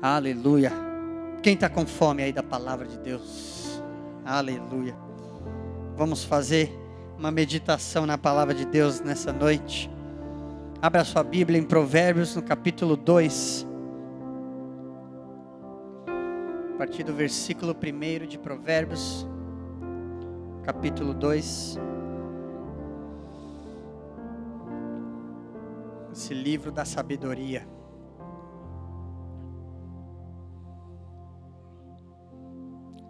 Aleluia. Quem está com fome aí da palavra de Deus? Aleluia. Vamos fazer uma meditação na palavra de Deus nessa noite. Abra sua Bíblia em Provérbios, no capítulo 2. A partir do versículo 1 de Provérbios, capítulo 2. Esse livro da sabedoria.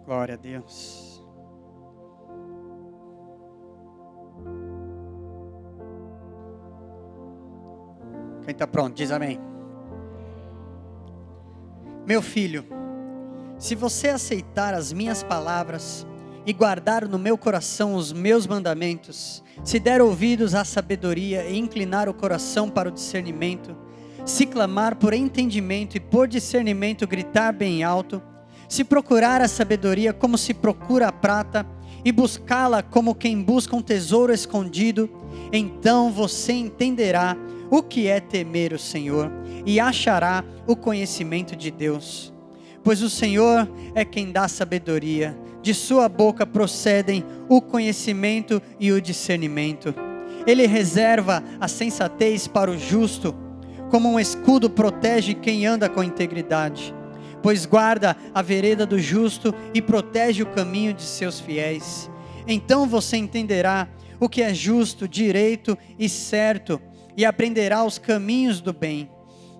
Glória a Deus. Quem está pronto, diz amém. Meu filho, se você aceitar as minhas palavras e guardar no meu coração os meus mandamentos, se der ouvidos à sabedoria e inclinar o coração para o discernimento, se clamar por entendimento e por discernimento gritar bem alto, se procurar a sabedoria como se procura a prata e buscá-la como quem busca um tesouro escondido, então você entenderá o que é temer o Senhor e achará o conhecimento de Deus. Pois o Senhor é quem dá sabedoria, de sua boca procedem o conhecimento e o discernimento. Ele reserva a sensatez para o justo, como um escudo protege quem anda com integridade. Pois guarda a vereda do justo e protege o caminho de seus fiéis. Então você entenderá o que é justo, direito e certo, e aprenderá os caminhos do bem.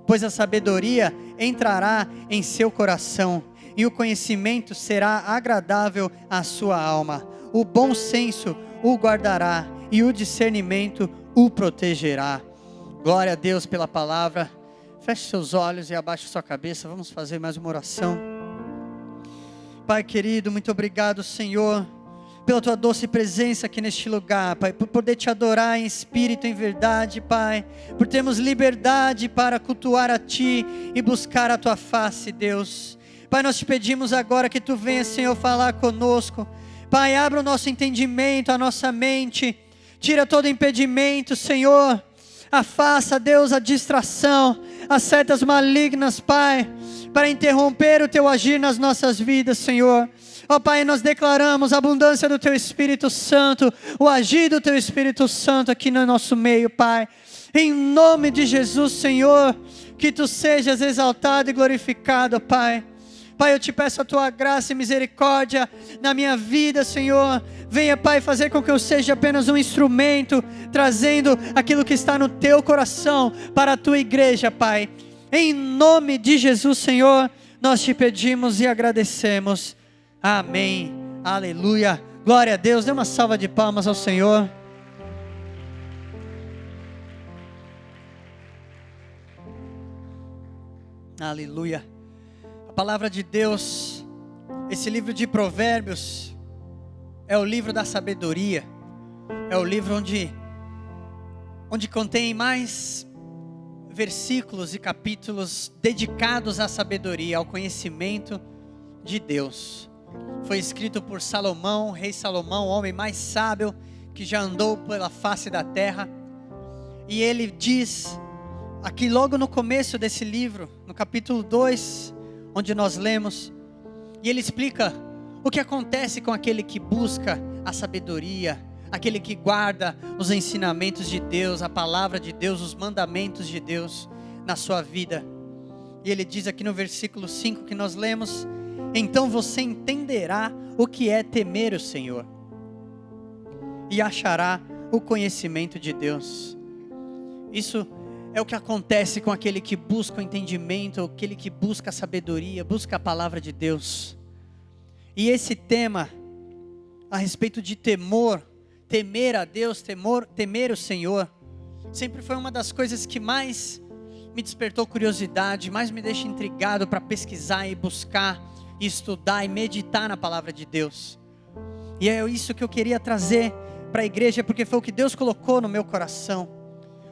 Pois a sabedoria entrará em seu coração, e o conhecimento será agradável à sua alma. O bom senso o guardará, e o discernimento o protegerá. Glória a Deus pela palavra. Feche seus olhos e abaixe sua cabeça. Vamos fazer mais uma oração. Pai querido, muito obrigado, Senhor, pela tua doce presença aqui neste lugar, Pai, por poder te adorar em espírito e em verdade, Pai, por termos liberdade para cultuar a Ti e buscar a Tua face, Deus. Pai, nós te pedimos agora que Tu venha, Senhor, falar conosco. Pai, abra o nosso entendimento, a nossa mente, tira todo impedimento, Senhor. Afasta, Deus, a distração, as setas malignas, Pai, para interromper o Teu agir nas nossas vidas, Senhor. Ó Pai, nós declaramos a abundância do Teu Espírito Santo, o agir do Teu Espírito Santo aqui no nosso meio, Pai. Em nome de Jesus, Senhor, que Tu sejas exaltado e glorificado, Pai. Pai, eu te peço a Tua graça e misericórdia na minha vida, Senhor. Venha, Pai, fazer com que eu seja apenas um instrumento, trazendo aquilo que está no Teu coração para a Tua igreja, Pai. Em nome de Jesus, Senhor, nós te pedimos e agradecemos. Amém. Aleluia. Glória a Deus. Dê uma salva de palmas ao Senhor. Aleluia. A palavra de Deus, esse livro de Provérbios, é o livro da sabedoria. É o livro onde contém mais versículos e capítulos dedicados à sabedoria, ao conhecimento de Deus. Foi escrito por Salomão, rei Salomão, o homem mais sábio que já andou pela face da terra. E ele diz, aqui logo no começo desse livro, no capítulo 2, onde nós lemos, e ele explica o que acontece com aquele que busca a sabedoria, aquele que guarda os ensinamentos de Deus, a palavra de Deus, os mandamentos de Deus na sua vida. E ele diz aqui no versículo 5 que nós lemos: então você entenderá o que é temer o Senhor e achará o conhecimento de Deus. Isso é o que acontece com aquele que busca o entendimento, aquele que busca a sabedoria, busca a palavra de Deus. E esse tema a respeito de temor, temer a Deus, temer o Senhor, sempre foi uma das coisas que mais me despertou curiosidade, mais me deixa intrigado para pesquisar e buscar, e estudar e meditar na palavra de Deus. E é isso que eu queria trazer para a igreja, porque foi o que Deus colocou no meu coração.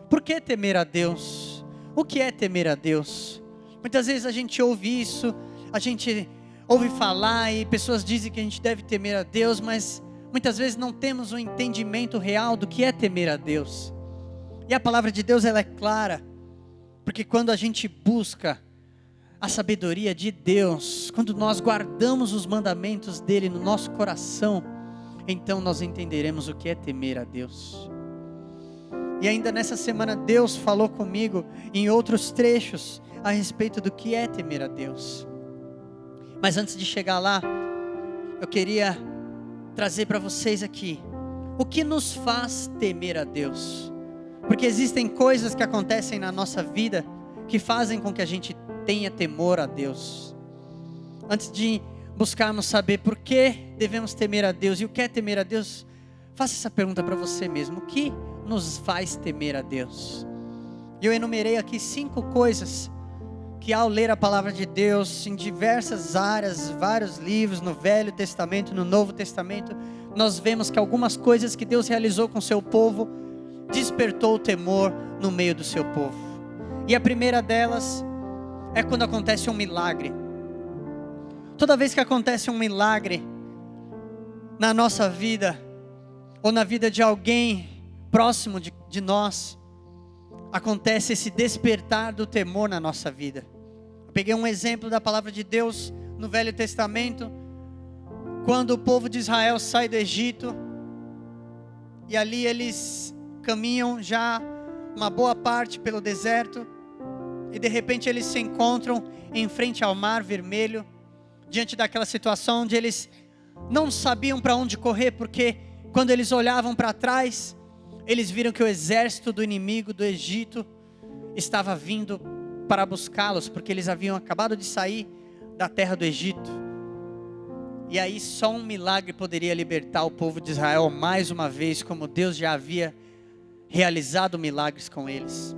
Por que temer a Deus? O que é temer a Deus? Muitas vezes a gente ouve isso, a gente ouve falar e pessoas dizem que a gente deve temer a Deus, mas muitas vezes não temos um entendimento real do que é temer a Deus. E a palavra de Deus, ela é clara, porque quando a gente busca a sabedoria de Deus, quando nós guardamos os mandamentos dele no nosso coração, então nós entenderemos o que é temer a Deus. E ainda nessa semana Deus falou comigo em outros trechos a respeito do que é temer a Deus. Mas antes de chegar lá, eu queria trazer para vocês aqui o que nos faz temer a Deus. Porque existem coisas que acontecem na nossa vida que fazem com que a gente tenha temor a Deus. Antes de buscarmos saber por que devemos temer a Deus e o que é temer a Deus, faça essa pergunta para você mesmo: o que nos faz temer a Deus? E eu enumerei aqui 5 coisas que, ao ler a palavra de Deus em diversas áreas, vários livros, no Velho Testamento, no Novo Testamento, nós vemos que algumas coisas que Deus realizou com o seu povo despertou o temor no meio do seu povo. E a primeira delas é quando acontece um milagre. Toda vez que acontece um milagre na nossa vida, ou na vida de alguém próximo de nós, acontece esse despertar do temor na nossa vida. Eu peguei um exemplo da palavra de Deus no Velho Testamento, quando o povo de Israel sai do Egito, e ali eles caminham já uma boa parte pelo deserto, e de repente eles se encontram em frente ao Mar Vermelho, diante daquela situação onde eles não sabiam para onde correr, porque quando eles olhavam para trás, eles viram que o exército do inimigo do Egito estava vindo para buscá-los, porque eles haviam acabado de sair da terra do Egito. E aí só um milagre poderia libertar o povo de Israel mais uma vez, como Deus já havia realizado milagres com eles.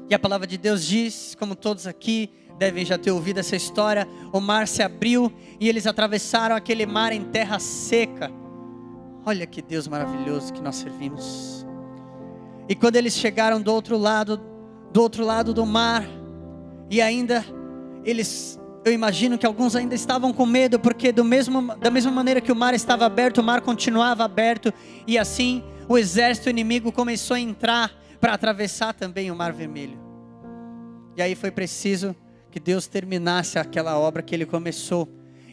E a palavra de Deus diz, como todos aqui devem já ter ouvido essa história, o mar se abriu e eles atravessaram aquele mar em terra seca. Olha que Deus maravilhoso que nós servimos. E quando eles chegaram do outro lado do mar, e ainda eu imagino que alguns ainda estavam com medo, porque da mesma maneira que o mar estava aberto, o mar continuava aberto, e assim o exército inimigo começou a entrar para atravessar também o Mar Vermelho. E aí foi preciso que Deus terminasse aquela obra que Ele começou,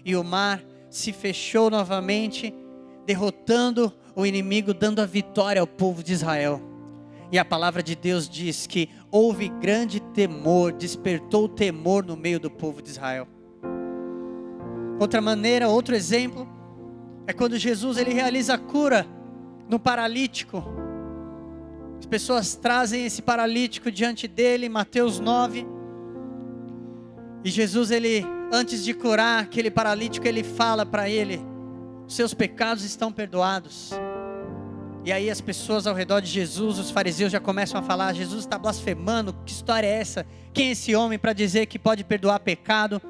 e o mar se fechou novamente, derrotando o inimigo, dando a vitória ao povo de Israel. E a palavra de Deus diz que houve grande temor, despertou temor no meio do povo de Israel. Outro exemplo, é quando Jesus ele realiza a cura no paralítico. As pessoas trazem esse paralítico diante dele, Mateus 9. E Jesus, antes de curar aquele paralítico, ele fala para ele: seus pecados estão perdoados. E aí as pessoas ao redor de Jesus, os fariseus já começam a falar: Jesus está blasfemando, que história é essa? Quem é esse homem para dizer que pode perdoar pecado?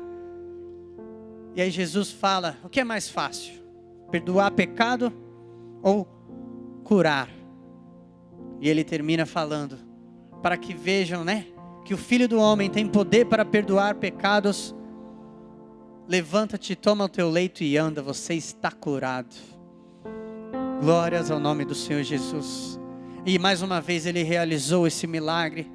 E aí Jesus fala: o que é mais fácil? Perdoar pecado ou curar? E ele termina falando: para que vejam, que o Filho do Homem tem poder para perdoar pecados. Levanta-te, toma o teu leito e anda, você está curado. Glórias ao nome do Senhor Jesus. E mais uma vez ele realizou esse milagre,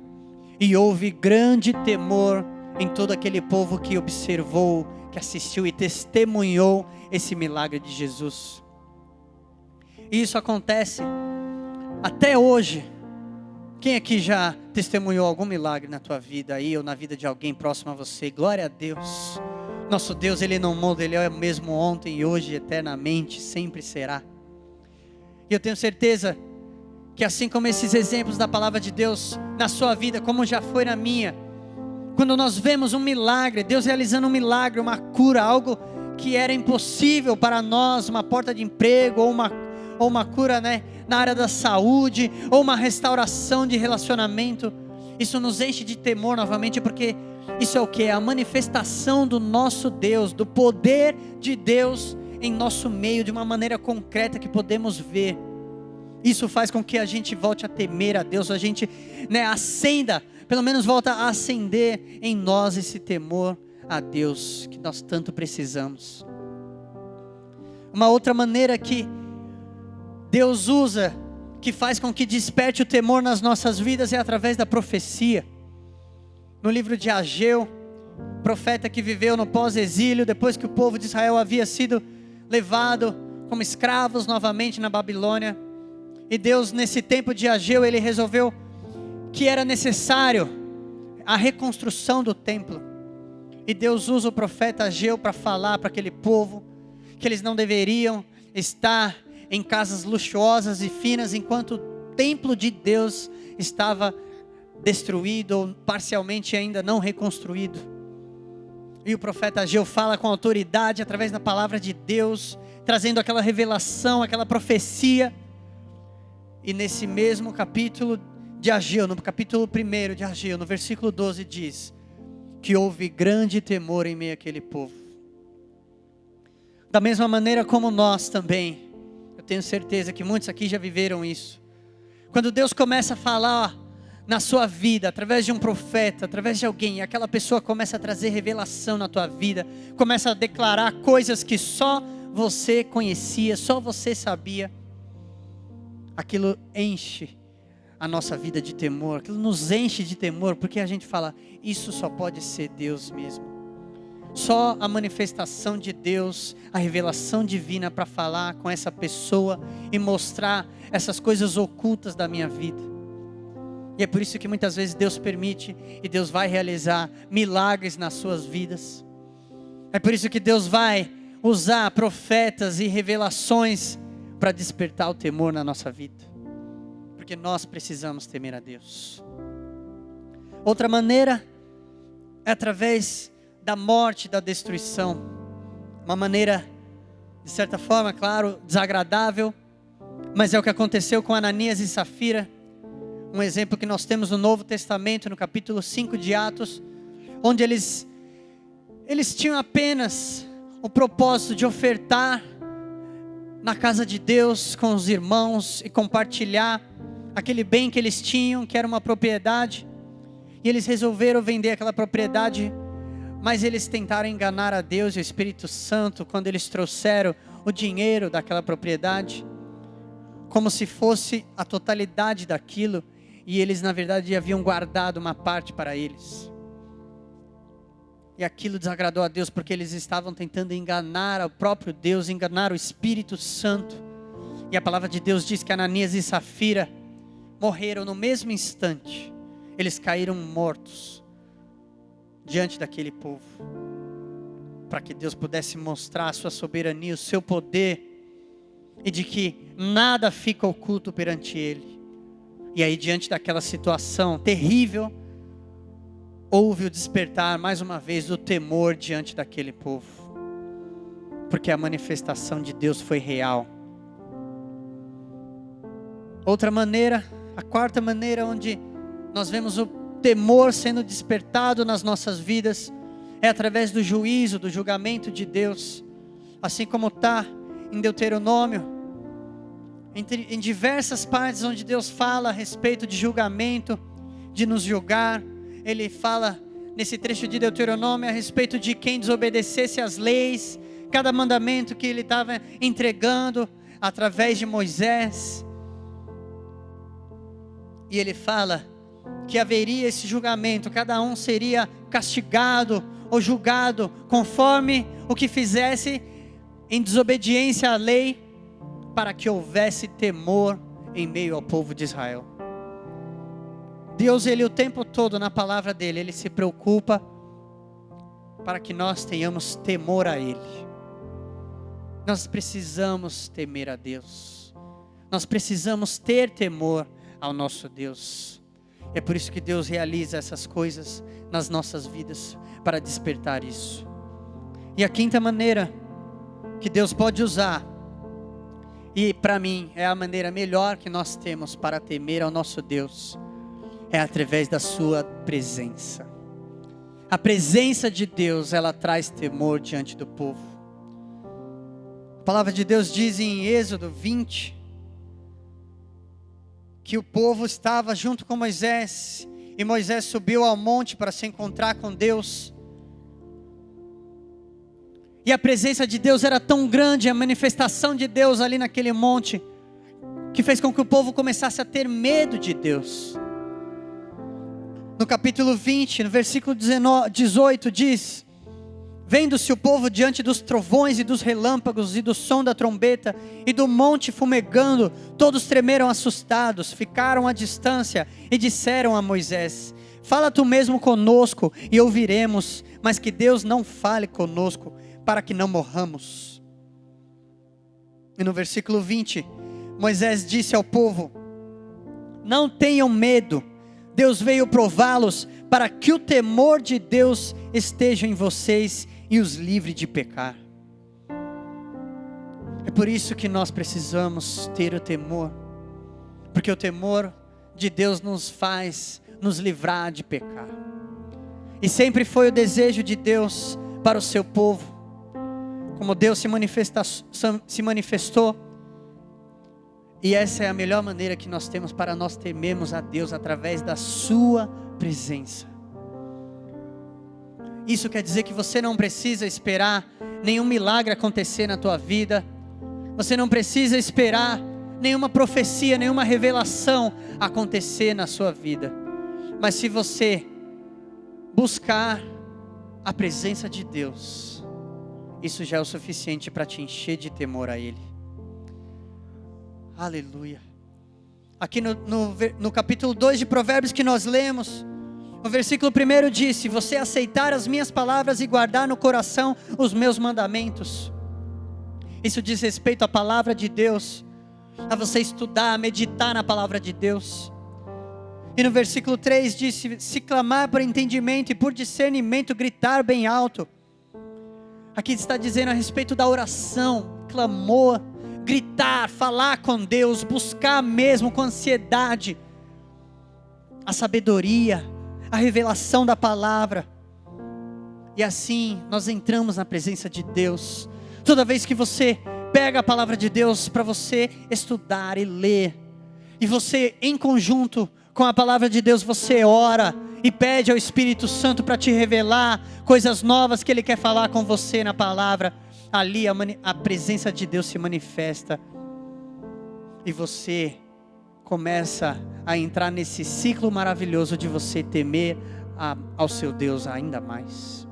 e houve grande temor em todo aquele povo que observou, que assistiu e testemunhou esse milagre de Jesus. E isso acontece até hoje. Quem aqui já testemunhou algum milagre na tua vida aí, ou na vida de alguém próximo a você? Glória a Deus. Nosso Deus, Ele não muda, Ele é o mesmo ontem, hoje, eternamente, sempre será. E eu tenho certeza que assim como esses exemplos da palavra de Deus na sua vida, como já foi na minha, quando nós vemos um milagre, Deus realizando um milagre, uma cura, algo que era impossível para nós, uma porta de emprego, ou uma cura na área da saúde, ou uma restauração de relacionamento, isso nos enche de temor novamente, porque isso é o que? É a manifestação do nosso Deus, do poder de Deus em nosso meio, de uma maneira concreta que podemos ver. Isso faz com que a gente volte a temer a Deus, a gente acenda, pelo menos volta a acender em nós esse temor a Deus que nós tanto precisamos. Uma outra maneira que Deus usa, que faz com que desperte o temor nas nossas vidas, é através da profecia. No livro de Ageu, profeta que viveu no pós-exílio, depois que o povo de Israel havia sido levado como escravos novamente na Babilônia. E Deus, nesse tempo de Ageu, ele resolveu que era necessário a reconstrução do templo. E Deus usa o profeta Ageu para falar para aquele povo que eles não deveriam estar em casas luxuosas e finas, enquanto o templo de Deus estava destruído ou parcialmente ainda não reconstruído. E o profeta Ageu fala com autoridade através da palavra de Deus, trazendo aquela revelação, aquela profecia. E nesse mesmo capítulo de Ageu, no capítulo 1 de Ageu, no versículo 12, diz que houve grande temor em meio àquele povo. Da mesma maneira como nós também, eu tenho certeza que muitos aqui já viveram isso. Quando Deus começa a falar na sua vida, através de um profeta, através de alguém, e aquela pessoa começa a trazer revelação na tua vida, começa a declarar coisas que só você conhecia, só você sabia, aquilo enche a nossa vida de temor, aquilo nos enche de temor, porque a gente fala, isso só pode ser Deus mesmo. Só a manifestação de Deus, a revelação divina para falar com essa pessoa e mostrar essas coisas ocultas da minha vida. E é por isso que muitas vezes Deus permite e Deus vai realizar milagres nas suas vidas. É por isso que Deus vai usar profetas e revelações para despertar o temor na nossa vida. Porque nós precisamos temer a Deus. Outra maneira é através da morte, da destruição. Uma maneira, de certa forma, claro, desagradável, mas é o que aconteceu com Ananias e Safira. Um exemplo que nós temos no Novo Testamento, no capítulo 5 de Atos, onde eles tinham apenas o propósito de ofertar na casa de Deus com os irmãos e compartilhar aquele bem que eles tinham, que era uma propriedade, e eles resolveram vender aquela propriedade, mas eles tentaram enganar a Deus e o Espírito Santo quando eles trouxeram o dinheiro daquela propriedade, como se fosse a totalidade daquilo, e eles na verdade haviam guardado uma parte para eles. E aquilo desagradou a Deus, porque eles estavam tentando enganar o próprio Deus, enganar o Espírito Santo. E a palavra de Deus diz que Ananias e Safira morreram no mesmo instante. Eles caíram mortos diante daquele povo, para que Deus pudesse mostrar a sua soberania, o seu poder, e de que nada fica oculto perante Ele. E aí, diante daquela situação terrível, houve o despertar mais uma vez do temor diante daquele povo, porque a manifestação de Deus foi real. Outra maneira, a quarta maneira onde nós vemos o temor sendo despertado nas nossas vidas, é através do juízo, do julgamento de Deus, assim como está em Deuteronômio, em diversas partes onde Deus fala a respeito de julgamento, de nos julgar. Ele fala nesse trecho de Deuteronômio a respeito de quem desobedecesse às leis, cada mandamento que ele estava entregando através de Moisés. E ele fala que haveria esse julgamento, cada um seria castigado ou julgado conforme o que fizesse em desobediência à lei, para que houvesse temor em meio ao povo de Israel. Deus, Ele o tempo todo na palavra dEle, Ele se preocupa para que nós tenhamos temor a Ele. Nós precisamos temer a Deus. Nós precisamos ter temor ao nosso Deus. É por isso que Deus realiza essas coisas nas nossas vidas, para despertar isso. E a quinta maneira que Deus pode usar, e para mim é a maneira melhor que nós temos para temer ao nosso Deus, é através da sua presença. A presença de Deus, ela traz temor diante do povo. A palavra de Deus diz em Êxodo 20, que o povo estava junto com Moisés, e Moisés subiu ao monte para se encontrar com Deus. E a presença de Deus era tão grande, a manifestação de Deus ali naquele monte, que fez com que o povo começasse a ter medo de Deus. No capítulo 20, no versículo 18 diz: vendo-se o povo diante dos trovões e dos relâmpagos e do som da trombeta e do monte fumegando, todos tremeram assustados, ficaram à distância e disseram a Moisés: fala tu mesmo conosco e ouviremos, mas que Deus não fale conosco, para que não morramos. E no versículo 20, Moisés disse ao povo: não tenham medo, Deus veio prová-los para que o temor de Deus esteja em vocês e os livre de pecar. É por isso que nós precisamos ter o temor, porque o temor de Deus nos faz nos livrar de pecar. E sempre foi o desejo de Deus para o seu povo, como Deus se manifestou, e essa é a melhor maneira que nós temos para nós temermos a Deus, através da sua presença. Isso quer dizer que você não precisa esperar nenhum milagre acontecer na tua vida, você não precisa esperar nenhuma profecia, nenhuma revelação acontecer na sua vida, mas se você buscar a presença de Deus, isso já é o suficiente para te encher de temor a Ele. Aleluia. Aqui no capítulo 2 de Provérbios que nós lemos, o versículo 1 diz: se você aceitar as minhas palavras e guardar no coração os meus mandamentos. Isso diz respeito à palavra de Deus, a você estudar, a meditar na palavra de Deus. E no versículo 3 diz: se clamar por entendimento e por discernimento, gritar bem alto. Aqui está dizendo a respeito da oração, clamor, gritar, falar com Deus, buscar mesmo com ansiedade a sabedoria, a revelação da palavra. E assim nós entramos na presença de Deus. Toda vez que você pega a palavra de Deus para você estudar e ler, e você em conjunto com a palavra de Deus, você ora e pede ao Espírito Santo para te revelar coisas novas que Ele quer falar com você na palavra, ali a presença de Deus se manifesta, e você começa a entrar nesse ciclo maravilhoso de você temer ao seu Deus ainda mais.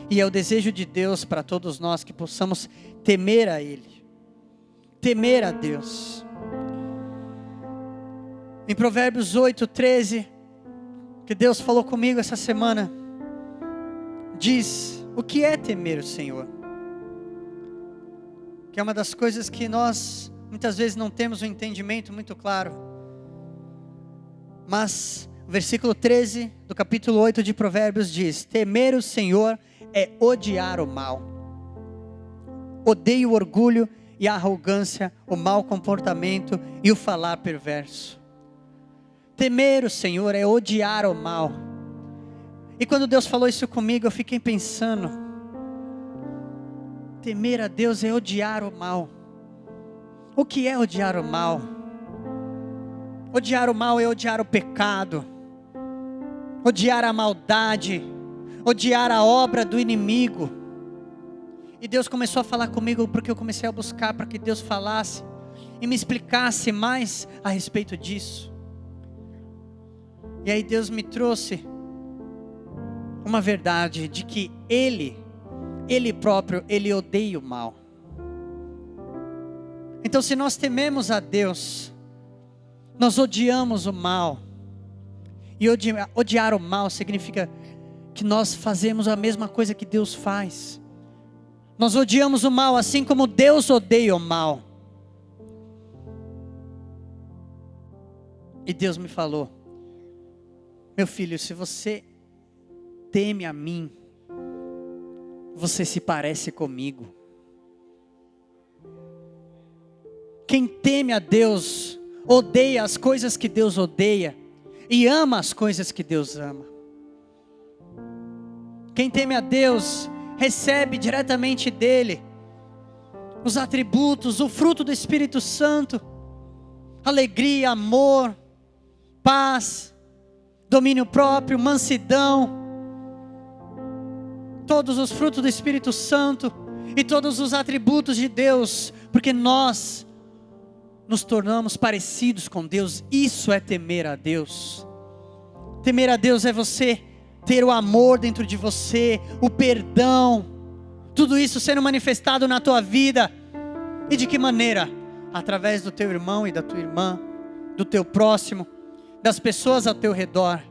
E é o desejo de Deus para todos nós que possamos temer a Ele, temer a Deus. Em Provérbios 8:13, que Deus falou comigo essa semana, diz: o que é temer o Senhor? Que é uma das coisas que nós muitas vezes não temos um entendimento muito claro. Mas o versículo 13 do capítulo 8 de Provérbios diz: temer o Senhor é odiar o mal. Odeio o orgulho e a arrogância, o mau comportamento e o falar perverso. Temer o Senhor é odiar o mal. E quando Deus falou isso comigo, eu fiquei pensando: temer a Deus é odiar o mal. O que é odiar o mal? Odiar o mal é odiar o pecado, odiar a maldade, odiar a obra do inimigo. E Deus começou a falar comigo, porque eu comecei a buscar para que Deus falasse e me explicasse mais a respeito disso. E aí Deus me trouxe uma verdade de que Ele próprio, Ele odeia o mal. Então, se nós tememos a Deus, nós odiamos o mal. E odiar o mal significa que nós fazemos a mesma coisa que Deus faz. Nós odiamos o mal assim como Deus odeia o mal. E Deus me falou: meu filho, se você teme a mim, você se parece comigo. Quem teme a Deus odeia as coisas que Deus odeia e ama as coisas que Deus ama. Quem teme a Deus recebe diretamente dele os atributos, o fruto do Espírito Santo: alegria, amor, paz, domínio próprio, mansidão, todos os frutos do Espírito Santo e todos os atributos de Deus, porque nós nos tornamos parecidos com Deus. Isso é temer a Deus. Temer a Deus é você ter o amor dentro de você, o perdão, tudo isso sendo manifestado na tua vida. E de que maneira? Através do teu irmão e da tua irmã, do teu próximo, das pessoas ao teu redor.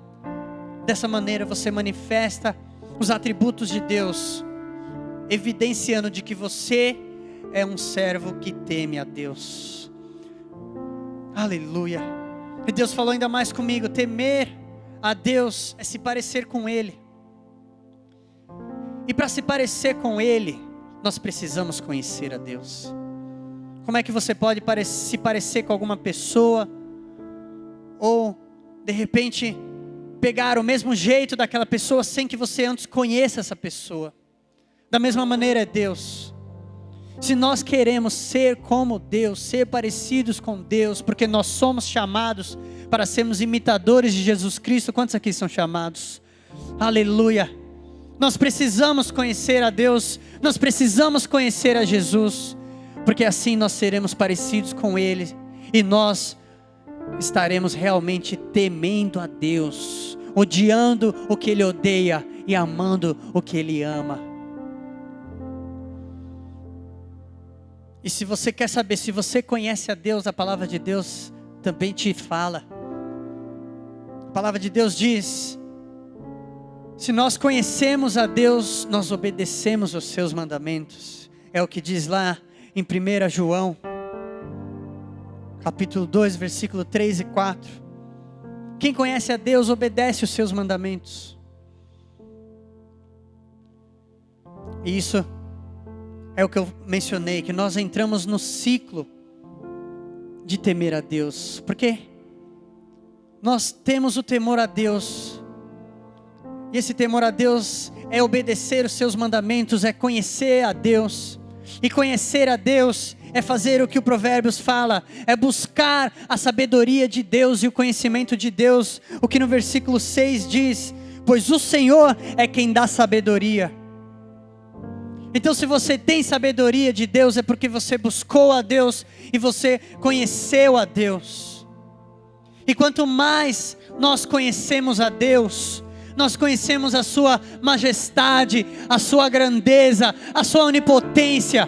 Dessa maneira você manifesta os atributos de Deus, evidenciando de que você é um servo que teme a Deus. Aleluia. E Deus falou ainda mais comigo: temer a Deus é se parecer com Ele. E para se parecer com Ele, nós precisamos conhecer a Deus. Como é que você pode se parecer com alguma pessoa, ou de repente pegar o mesmo jeito daquela pessoa sem que você antes conheça essa pessoa? Da mesma maneira é Deus. Se nós queremos ser como Deus, ser parecidos com Deus, porque nós somos chamados para sermos imitadores de Jesus Cristo. Quantos aqui são chamados? Aleluia. Nós precisamos conhecer a Deus, nós precisamos conhecer a Jesus, porque assim nós seremos parecidos com Ele, e nós estaremos realmente temendo a Deus, odiando o que Ele odeia e amando o que Ele ama. E se você quer saber se você conhece a Deus, a palavra de Deus também te fala. A palavra de Deus diz: se nós conhecemos a Deus, nós obedecemos os seus mandamentos. É o que diz lá em 1 João, capítulo 2, versículo 3 e 4. Quem conhece a Deus, obedece os seus mandamentos. E isso é o que eu mencionei, que nós entramos no ciclo de temer a Deus. Porque nós temos o temor a Deus. E esse temor a Deus é obedecer os seus mandamentos, é conhecer a Deus. E conhecer a Deus é fazer o que o Provérbios fala, é buscar a sabedoria de Deus e o conhecimento de Deus. O que no versículo 6 diz: pois o Senhor é quem dá sabedoria. Então, se você tem sabedoria de Deus, é porque você buscou a Deus e você conheceu a Deus. E quanto mais nós conhecemos a Deus, nós conhecemos a sua majestade, a sua grandeza, a sua onipotência,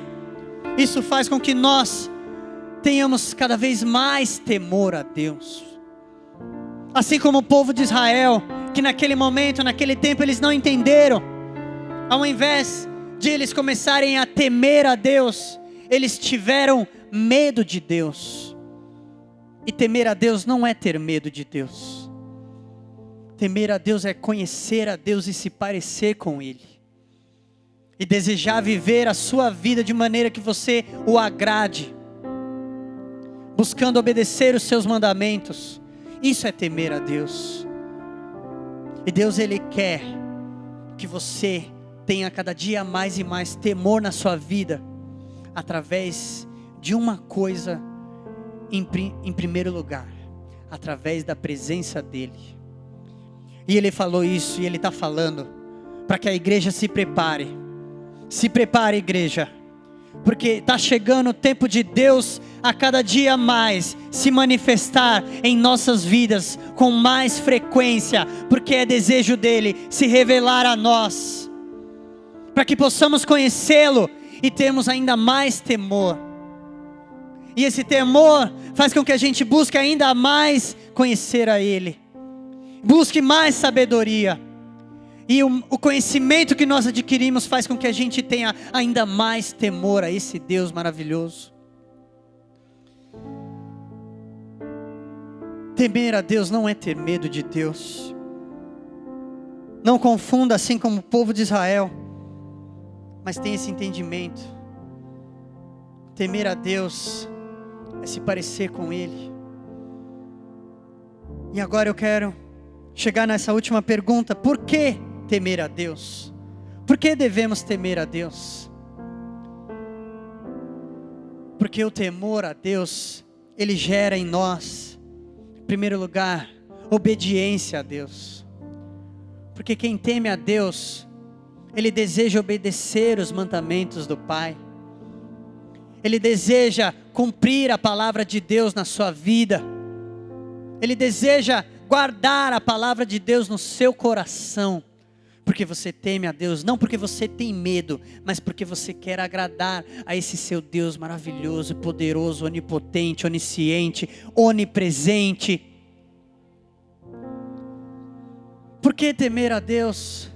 isso faz com que nós tenhamos cada vez mais temor a Deus. Assim como o povo de Israel, que naquele momento, naquele tempo, eles não entenderam. Ao invés de eles começarem a temer a Deus, eles tiveram medo de Deus. E temer a Deus não é ter medo de Deus. Temer a Deus é conhecer a Deus e se parecer com Ele. E desejar viver a sua vida de maneira que você o agrade, buscando obedecer os seus mandamentos. Isso é temer a Deus. E Deus, Ele quer que você tenha cada dia mais e mais temor na sua vida, através de uma coisa em primeiro lugar, através da presença dEle. E Ele falou isso, e Ele está falando para que a igreja se prepare. Se prepare, igreja, porque está chegando o tempo de Deus a cada dia mais se manifestar em nossas vidas com mais frequência, porque é desejo dEle se revelar a nós, para que possamos conhecê-lo e termos ainda mais temor. E esse temor faz com que a gente busque ainda mais conhecer a Ele, busque mais sabedoria. E o conhecimento que nós adquirimos faz com que a gente tenha ainda mais temor a esse Deus maravilhoso. Temer a Deus não é ter medo de Deus. Não confunda, assim como o povo de Israel, mas tenha esse entendimento. Temer a Deus é se parecer com Ele. E agora eu quero chegar nessa última pergunta: por que temer a Deus? Por que devemos temer a Deus? Porque o temor a Deus, ele gera em nós, em primeiro lugar, obediência a Deus. Porque quem teme a Deus, ele deseja obedecer os mandamentos do Pai. Ele deseja cumprir a palavra de Deus na sua vida. Ele deseja guardar a palavra de Deus no seu coração, porque você teme a Deus, não porque você tem medo, mas porque você quer agradar a esse seu Deus maravilhoso, poderoso, onipotente, onisciente, onipresente. Por que temer a Deus?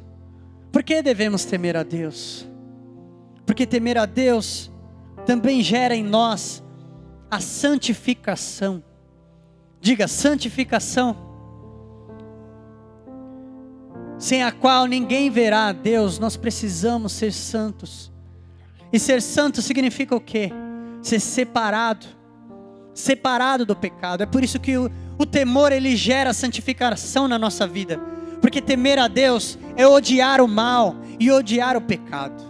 Por que devemos temer a Deus? Porque temer a Deus também gera em nós a santificação. Diga, santificação. Sem a qual ninguém verá a Deus. Nós precisamos ser santos. E ser santo significa o quê? Ser separado. Separado do pecado. É por isso que o temor, ele gera santificação na nossa vida. Porque temer a Deus é odiar o mal e odiar o pecado.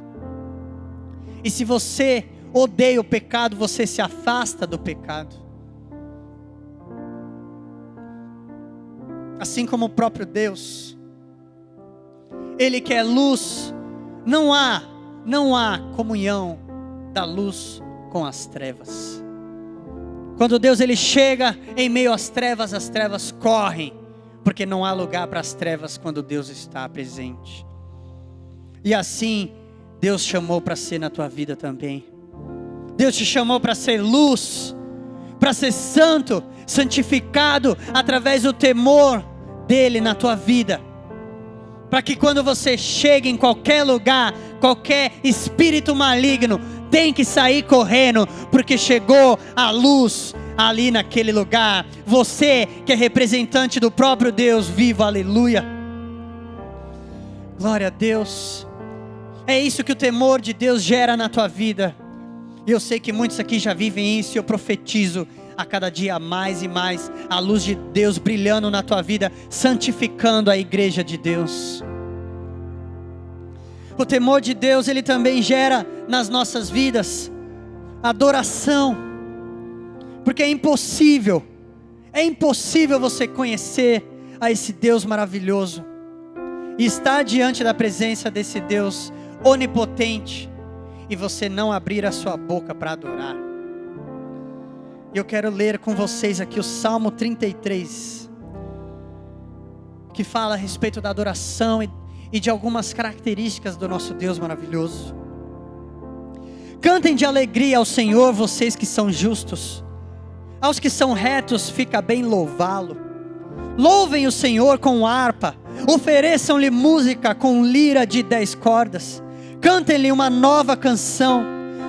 E se você odeia o pecado, você se afasta do pecado. Assim como o próprio Deus, Ele que é luz, não há comunhão da luz com as trevas. Quando Deus ele chega em meio às trevas correm, porque não há lugar para as trevas quando Deus está presente. E assim, Deus chamou para ser na tua vida também. Deus te chamou para ser luz, para ser santo, santificado, através do temor dEle na tua vida. Para que quando você chega em qualquer lugar, qualquer espírito maligno tem que sair correndo, porque chegou a luz ali naquele lugar. Você que é representante do próprio Deus vivo, aleluia. Glória a Deus. É isso que o temor de Deus gera na tua vida. E eu sei que muitos aqui já vivem isso, e eu profetizo a cada dia mais e mais a luz de Deus brilhando na tua vida, santificando a igreja de Deus. O temor de Deus, ele também gera nas nossas vidas adoração, porque é impossível você conhecer a esse Deus maravilhoso e estar diante da presença desse Deus onipotente e você não abrir a sua boca para adorar. Eu quero ler com vocês aqui o Salmo 33, que fala a respeito da adoração e de algumas características do nosso Deus maravilhoso. Cantem de alegria ao Senhor, vocês que são justos. Aos que são retos fica bem louvá-lo. Louvem o Senhor com harpa, ofereçam-lhe música com lira de 10 cordas. Cantem-lhe uma nova canção,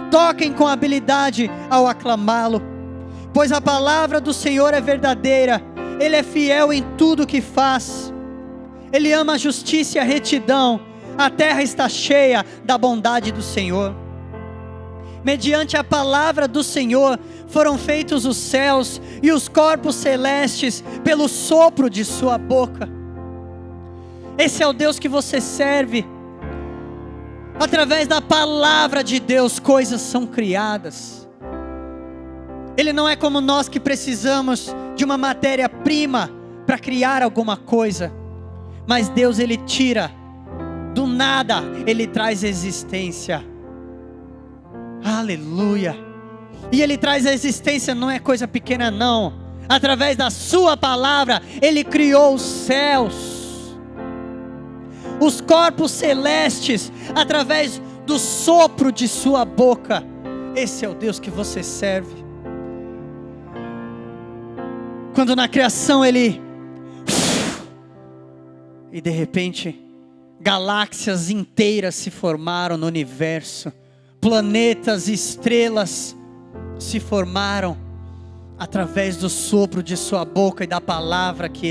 toquem com habilidade ao aclamá-lo. Pois a palavra do Senhor é verdadeira, Ele é fiel em tudo o que faz. Ele ama a justiça e a retidão, a terra está cheia da bondade do Senhor. Mediante a palavra do Senhor foram feitos os céus e os corpos celestes pelo sopro de sua boca. Esse é o Deus que você serve. Através da palavra de Deus coisas são criadas. Ele não é como nós que precisamos de uma matéria-prima para criar alguma coisa. Mas Deus ele tira do nada, Ele traz existência. Aleluia. E Ele traz a existência, não é coisa pequena não. Através da sua palavra Ele criou os céus, os corpos celestes, através do sopro de sua boca. Esse é o Deus que você serve. Quando na criação Ele... E de repente, galáxias inteiras se formaram no universo. Planetas e estrelas se formaram através do sopro de sua boca e da palavra que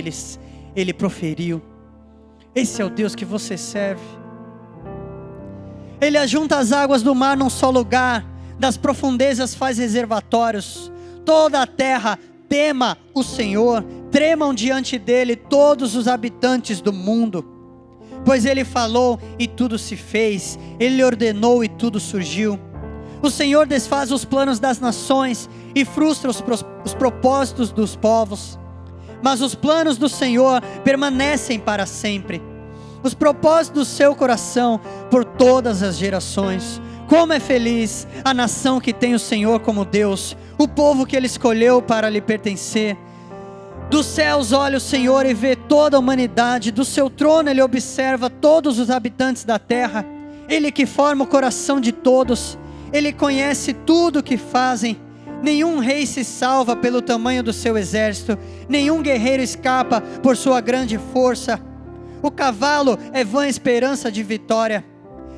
ele proferiu. Esse é o Deus que você serve. Ele ajunta as águas do mar num só lugar, das profundezas faz reservatórios. Toda a terra tema o Senhor, tremam diante dele todos os habitantes do mundo. Pois ele falou e tudo se fez, ele ordenou e tudo surgiu. O Senhor desfaz os planos das nações e frustra os propósitos dos povos. Mas os planos do Senhor permanecem para sempre, os propósitos do seu coração por todas as gerações. Como é feliz a nação que tem o Senhor como Deus, o povo que Ele escolheu para lhe pertencer. Dos céus olha o Senhor e vê toda a humanidade, do seu trono ele observa todos os habitantes da terra. Ele que forma o coração de todos, ele conhece tudo o que fazem. Nenhum rei se salva pelo tamanho do seu exército, nenhum guerreiro escapa por sua grande força. O cavalo é vã esperança de vitória,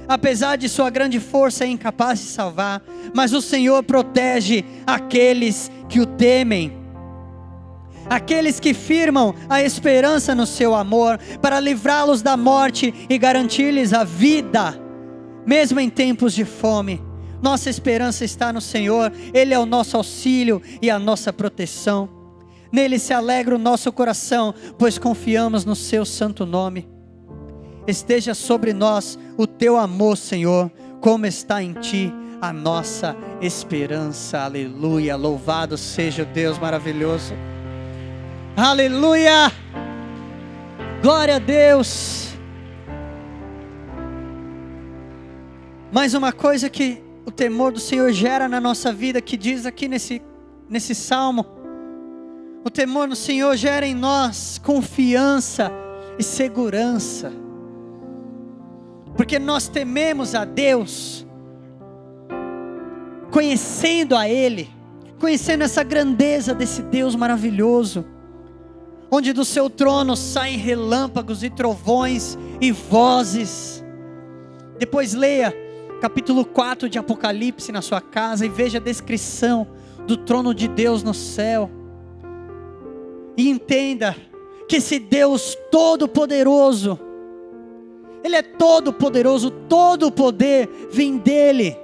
apesar de sua grande força é incapaz de salvar, mas o Senhor protege aqueles que o temem. Aqueles que firmam a esperança no seu amor, para livrá-los da morte e garantir-lhes a vida, mesmo em tempos de fome. Nossa esperança está no Senhor, Ele é o nosso auxílio e a nossa proteção. Nele se alegra o nosso coração, pois confiamos no seu santo nome. Esteja sobre nós o teu amor, Senhor, como está em ti a nossa esperança. Aleluia, louvado seja o Deus maravilhoso. Aleluia, glória a Deus. Mais uma coisa que o temor do Senhor gera na nossa vida, que diz aqui nesse salmo: o temor do Senhor gera em nós confiança e segurança, porque nós tememos a Deus, conhecendo a Ele, conhecendo essa grandeza desse Deus maravilhoso, onde do seu trono saem relâmpagos e trovões e vozes. Depois leia capítulo 4 de Apocalipse na sua casa e veja a descrição do trono de Deus no céu. E entenda que esse Deus todo-poderoso, Ele é todo-poderoso, todo o poder vem dEle.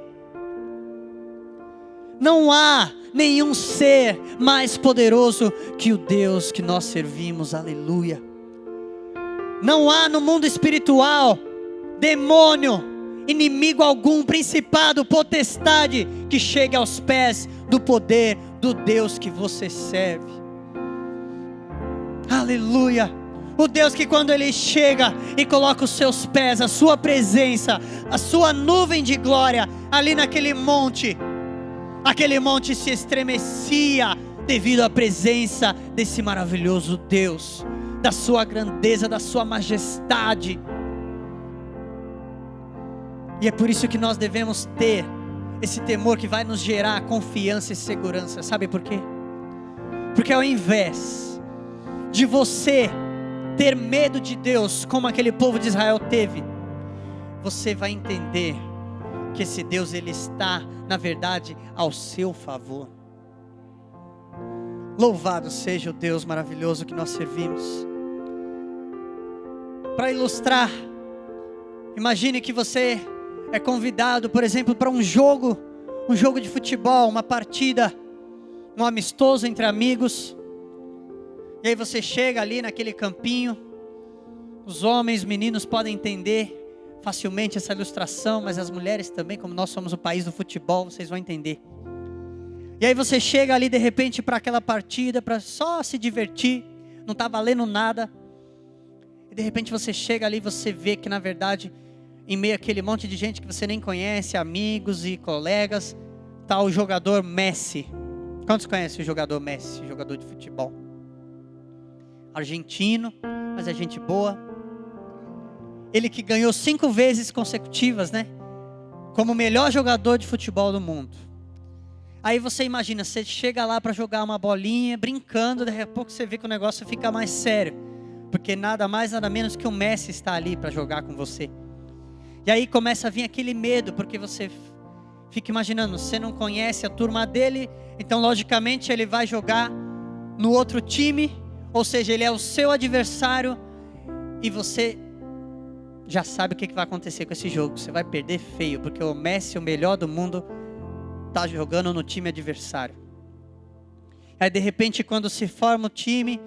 Não há nenhum ser mais poderoso que o Deus que nós servimos, aleluia. Não há no mundo espiritual demônio, inimigo algum, principado, potestade que chegue aos pés do poder do Deus que você serve. Aleluia. O Deus que quando Ele chega e coloca os seus pés, a sua presença, a sua nuvem de glória ali naquele monte, aquele monte se estremecia devido à presença desse maravilhoso Deus, da sua grandeza, da sua majestade. E é por isso que nós devemos ter esse temor que vai nos gerar confiança e segurança. Sabe por quê? Porque ao invés de você ter medo de Deus, como aquele povo de Israel teve, você vai entender que esse Deus, Ele está, na verdade, ao seu favor. Louvado seja o Deus maravilhoso que nós servimos. Para ilustrar, imagine que você é convidado, por exemplo, para um jogo de futebol, uma partida, um amistoso entre amigos. E aí você chega ali naquele campinho. Os homens, meninos podem entender facilmente essa ilustração, mas as mulheres também, como nós somos o país do futebol, vocês vão entender. E aí você chega ali de repente para aquela partida, para só se divertir, não está valendo nada. E de repente você chega ali e você vê que na verdade, em meio àquele monte de gente que você nem conhece, amigos e colegas, está o jogador Messi. Quantos conhecem o jogador Messi, o jogador de futebol? Argentino, mas é gente boa. Ele que ganhou 5 vezes consecutivas, né? Como o melhor jogador de futebol do mundo. Aí você imagina, você chega lá para jogar uma bolinha, brincando, daqui a pouco você vê que o negócio fica mais sério. Porque nada mais, nada menos que o Messi está ali para jogar com você. E aí começa a vir aquele medo, porque você fica imaginando, você não conhece a turma dele, então logicamente ele vai jogar no outro time, ou seja, ele é o seu adversário, e você já sabe o que vai acontecer com esse jogo. Você vai perder feio, porque o Messi, o melhor do mundo, está jogando no time adversário. Aí de repente quando se forma o time,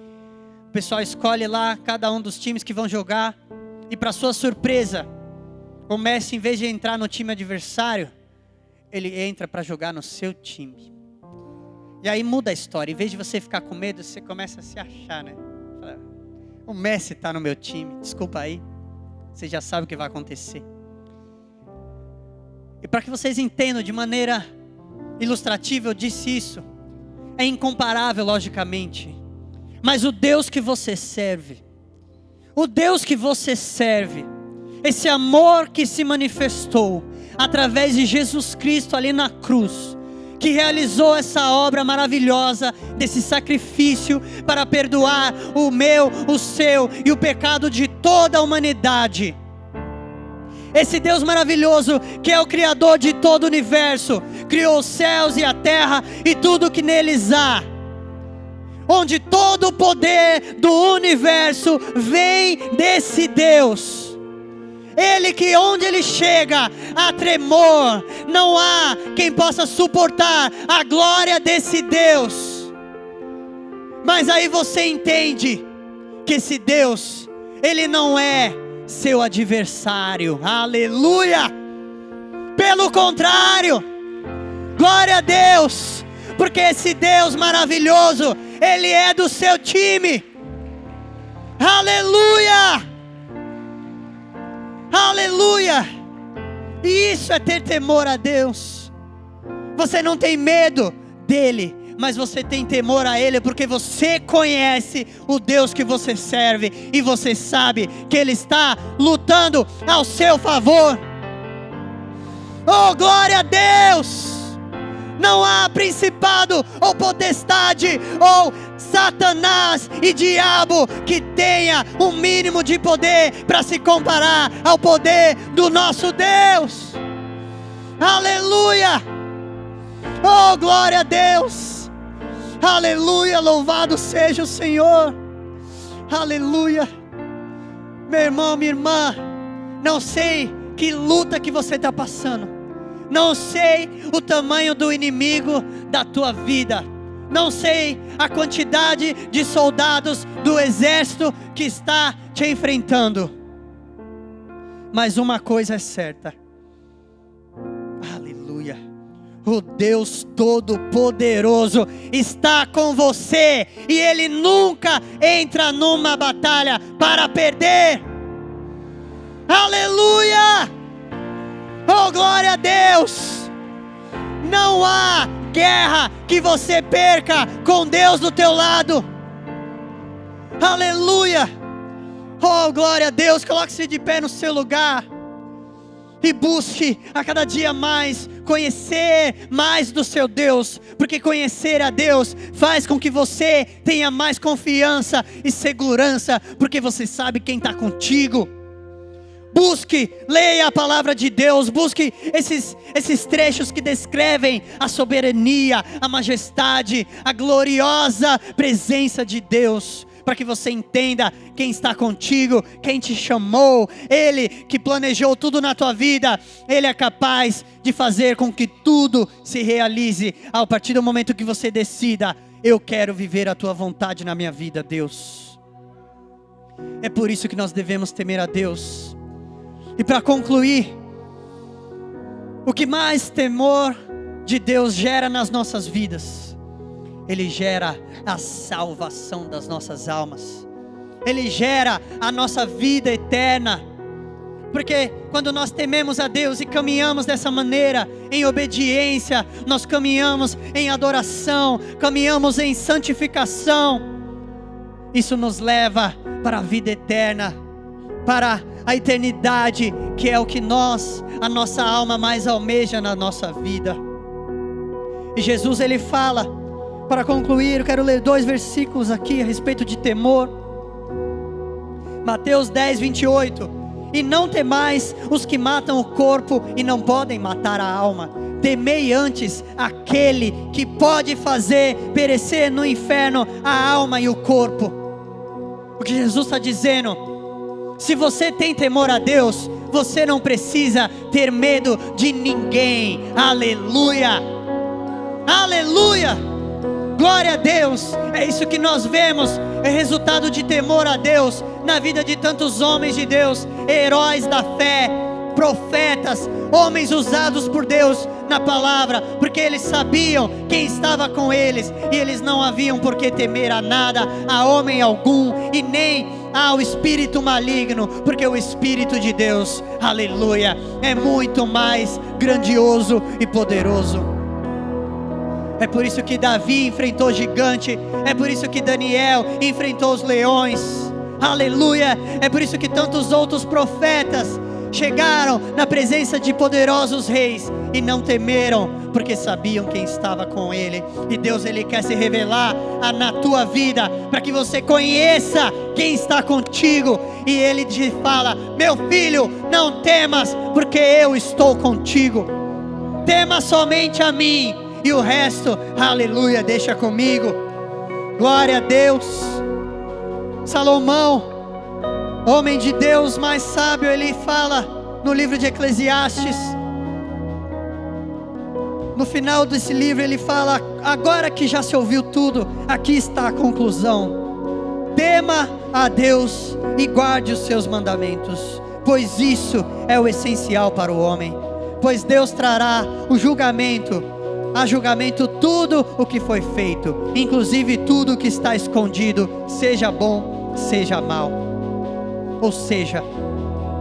o pessoal escolhe lá cada um dos times que vão jogar, e para sua surpresa, o Messi, em vez de entrar no time adversário, ele entra para jogar no seu time. E aí muda a história. Em vez de você ficar com medo, você começa a se achar, né? O Messi está no meu time, desculpa aí. Você já sabe o que vai acontecer. E para que vocês entendam de maneira ilustrativa, eu disse isso. É incomparável, logicamente. Mas o Deus que você serve, o Deus que você serve, esse amor que se manifestou através de Jesus Cristo ali na cruz, que realizou essa obra maravilhosa desse sacrifício para perdoar o meu, o seu e o pecado de toda a humanidade. Esse Deus maravilhoso que é o Criador de todo o universo, criou os céus e a terra e tudo que neles há, onde todo o poder do universo vem desse Deus. Ele que onde Ele chega, há tremor, não há quem possa suportar a glória desse Deus. Mas aí você entende que esse Deus, Ele não é seu adversário, aleluia, pelo contrário, glória a Deus, porque esse Deus maravilhoso, Ele é do seu time, aleluia, aleluia, e isso é ter temor a Deus. Você não tem medo dEle, mas você tem temor a Ele, porque você conhece o Deus que você serve, e você sabe que Ele está lutando ao seu favor. Oh, glória a Deus! Não há principado ou potestade ou Satanás e diabo que tenha um mínimo de poder para se comparar ao poder do nosso Deus. Aleluia! Oh, glória a Deus! Aleluia! Louvado seja o Senhor! Aleluia! Meu irmão, minha irmã, não sei que luta que você está passando. Não sei o tamanho do inimigo da tua vida. Não sei a quantidade de soldados do exército que está te enfrentando. Mas uma coisa é certa. Aleluia. O Deus Todo-Poderoso está com você. E Ele nunca entra numa batalha para perder. Aleluia. Oh, glória a Deus! Não há guerra que você perca com Deus do teu lado. Aleluia! Oh, glória a Deus! Coloque-se de pé no seu lugar e busque a cada dia mais conhecer mais do seu Deus, porque conhecer a Deus faz com que você tenha mais confiança e segurança, porque você sabe quem está contigo. Busque, leia a palavra de Deus, busque esses trechos que descrevem a soberania, a majestade, a gloriosa presença de Deus, para que você entenda quem está contigo, quem te chamou, Ele que planejou tudo na tua vida. Ele é capaz de fazer com que tudo se realize, a partir do momento que você decida: eu quero viver a tua vontade na minha vida, Deus. É por isso que nós devemos temer a Deus. E para concluir, o que mais temor de Deus gera nas nossas vidas? Ele gera a salvação das nossas almas. Ele gera a nossa vida eterna. Porque quando nós tememos a Deus e caminhamos dessa maneira, em obediência, nós caminhamos em adoração, caminhamos em santificação. Isso nos leva para a vida eterna, para a eternidade, que é o que a nossa alma mais almeja na nossa vida. E Jesus, Ele fala, para concluir, eu quero ler 2 versículos aqui a respeito de temor. Mateus 10, 28. E não temais os que matam o corpo e não podem matar a alma. Temei antes aquele que pode fazer perecer no inferno a alma e o corpo. O que Jesus está dizendo: se você tem temor a Deus, você não precisa ter medo de ninguém. Aleluia! Aleluia! Glória a Deus! É isso que nós vemos, é resultado de temor a Deus na vida de tantos homens de Deus, heróis da fé, profetas, homens usados por Deus na palavra, porque eles sabiam quem estava com eles, e eles não haviam por que temer a nada, a homem algum, e nem ao espírito maligno, porque o Espírito de Deus, aleluia, é muito mais grandioso e poderoso. É por isso que Davi enfrentou o gigante. É por isso que Daniel enfrentou os leões. Aleluia. É por isso que tantos outros profetas chegaram na presença de poderosos reis e não temeram, porque sabiam quem estava com ele. E Deus, Ele quer se revelar na tua vida, para que você conheça quem está contigo. E Ele te fala: meu filho, não temas, porque eu estou contigo. Tema somente a mim, e o resto, aleluia, deixa comigo. Glória a Deus. Salomão, homem de Deus mais sábio, ele fala no livro de Eclesiastes, no final desse livro ele fala: agora que já se ouviu tudo, aqui está a conclusão. Tema a Deus e guarde os seus mandamentos, pois isso é o essencial para o homem. Pois Deus trará a julgamento tudo o que foi feito, inclusive tudo o que está escondido, seja bom, seja mal. Ou seja,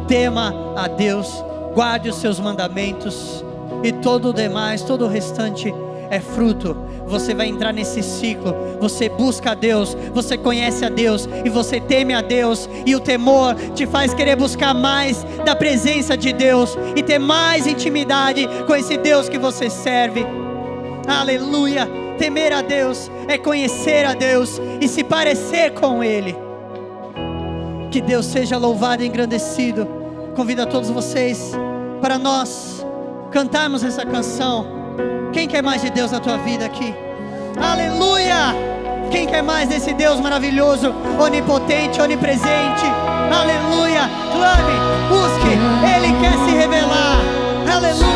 tema a Deus, guarde os seus mandamentos, e todo o demais, todo o restante é fruto. Você vai entrar nesse ciclo. Você busca a Deus, você conhece a Deus e você teme a Deus, e o temor te faz querer buscar mais da presença de Deus e ter mais intimidade com esse Deus que você serve. Aleluia. Temer a Deus é conhecer a Deus e se parecer com Ele. Que Deus seja louvado e engrandecido. Convido a todos vocês para nós cantarmos essa canção. Quem quer mais de Deus na tua vida aqui? Aleluia! Quem quer mais desse Deus maravilhoso, onipotente, onipresente? Aleluia! Clame, busque, Ele quer se revelar. Aleluia!